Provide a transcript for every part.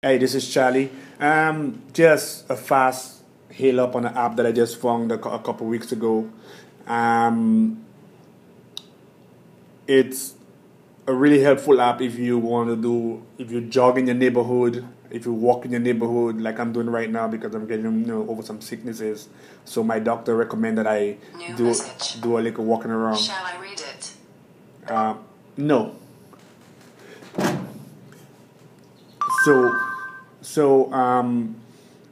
Hey, this is Charlie. Just a fast hail up on an app that I just found a couple weeks ago. Um, it's a really helpful app if you want to do, if you jog in your neighborhood, if you walk in your neighborhood, like I'm doing right now because I'm getting over some sicknesses. So my doctor recommended I New do message. do a little walking around. Shall I read it? No, so so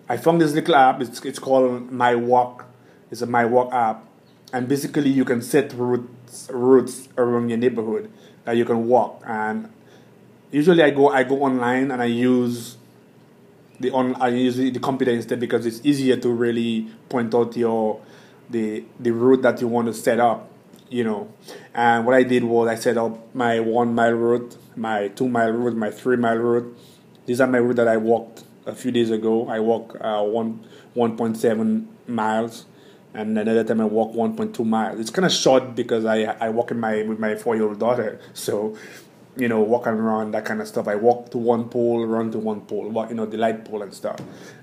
I found this little app. It's called My Walk. It's a My Walk app, and basically you can set routes around your neighborhood that you can walk. And usually I go online and I use the computer instead because it's easier to really point out the route that you want to set up. And what I did was I set up my 1 mile route, my 2 mile route, my 3 mile route. These are my route that I walked a few days ago. I walked 1.7 miles, and another time I walked 1.2 miles. It's kind of short because I walk in my with my 4-year-old daughter. So, walking around, that kind of stuff. I walk to one pole, run to one pole, walk, the light pole and stuff.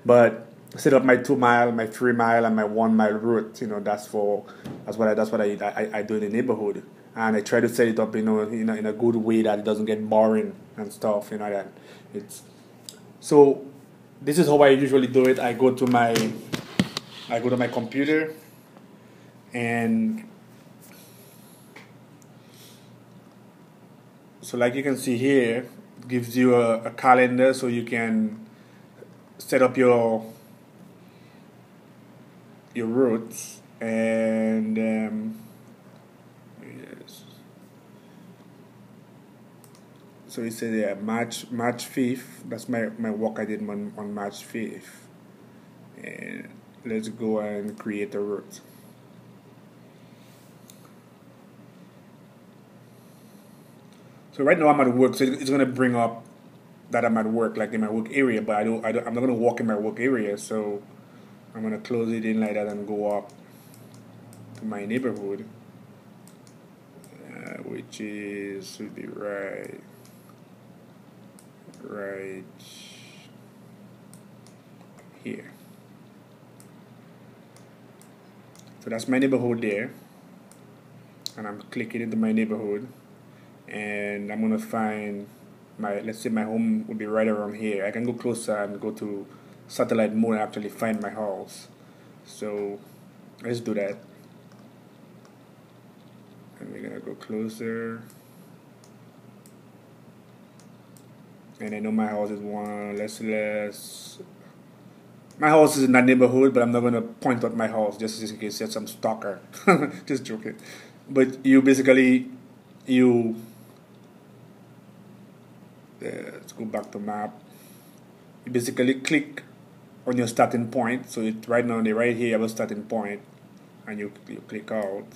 But set up my 2 mile, my 3 mile, and my 1 mile route. That's what I do in the neighborhood, and I try to set it up, in a good way that it doesn't get boring and stuff. That it's so. This is how I usually do it. I go to my computer, and so like you can see here, it gives you a calendar so you can set up your routes. And yes. So it says, yeah, March 5th. That's my walk I did on March 5th. And let's go and create a route. So right now I'm at work, so it's gonna bring up that I'm at work, like in my work area. But I'm not gonna walk in my work area, so I'm gonna close it in like that and go up to my neighborhood, which should be right here. So that's my neighborhood there, and I'm clicking into my neighborhood, and I'm gonna find let's say my home would be right around here. I can go closer and go to satellite mode and actually find my house. So let's do that, and we're gonna go closer. And I know my house is one. Let's. My house is in that neighborhood, but I'm not gonna point out my house just in case there's some stalker. Just joking. But you let's go back to map. You basically click on your starting point. So right now, right here, you have a starting point, and you click out.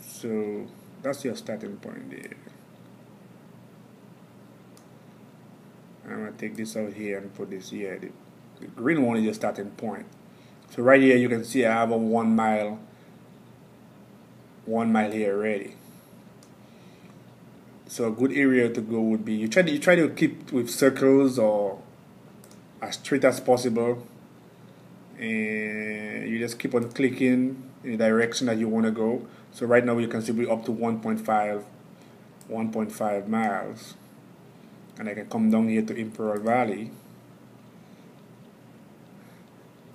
So that's your starting point there. I'm gonna take this out here and put this here. The green one is your starting point. So right here you can see I have a 1 mile here already. So a good area to go would be you try to keep with circles or as straight as possible, and you just keep on clicking in the direction that you want to go. So right now you can see we're up to 1.5 miles, and I can come down here to Imperial Valley.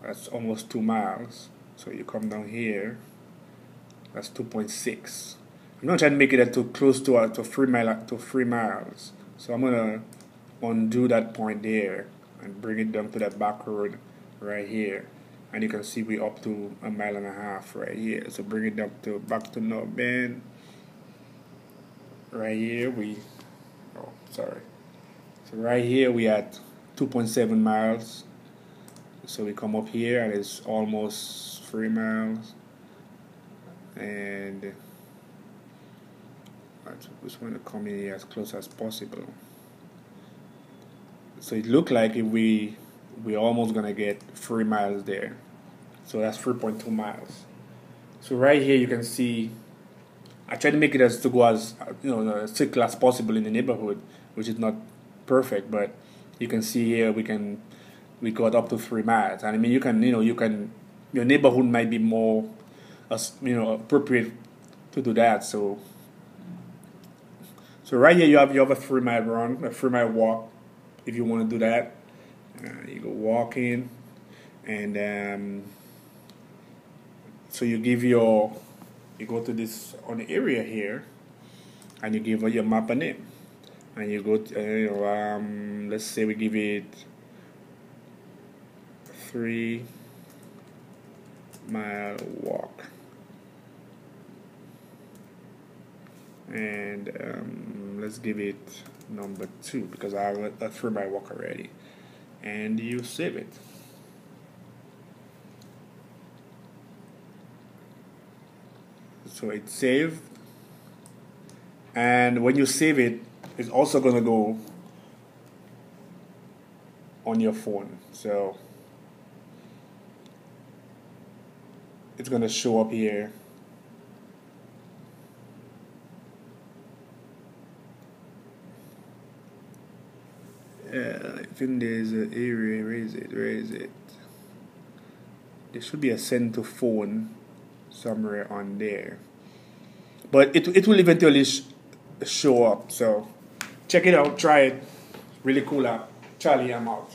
That's almost 2 miles. So you come down here, that's 2.6. I'm not trying to make it too close to 3 miles. So I'm gonna undo that point there and bring it down to that back road right here. And you can see we're up to 1.5 miles right here. So bring it back to North Bend. Right here So right here we at 2.7 miles. So we come up here and it's almost 3 miles. And I just want to come in here as close as possible. So it looked like if we're almost gonna get 3 miles there. So that's 3.2 miles. So right here you can see I try to make it as to go as as circle as possible in the neighborhood, which is not perfect, but you can see here we got up to 3 miles, and I mean your neighborhood might be more appropriate to do that. So right here you have a 3 mile run, a 3 mile walk. If you want to do that, you go walking, and so you go to this on the area here, and you give your map a name, and you go to, let's say we give it 3 mile walk, and let's give it number 2 because I have a 3 mile walk already, and you save it. So it's saved, and when you save it, it's also gonna go on your phone. So it's gonna show up here. I think there's an area. Where is it? There should be a send to phone somewhere on there, but it will eventually show up. So check it out, try it. Really cool app. Charlie, I'm out.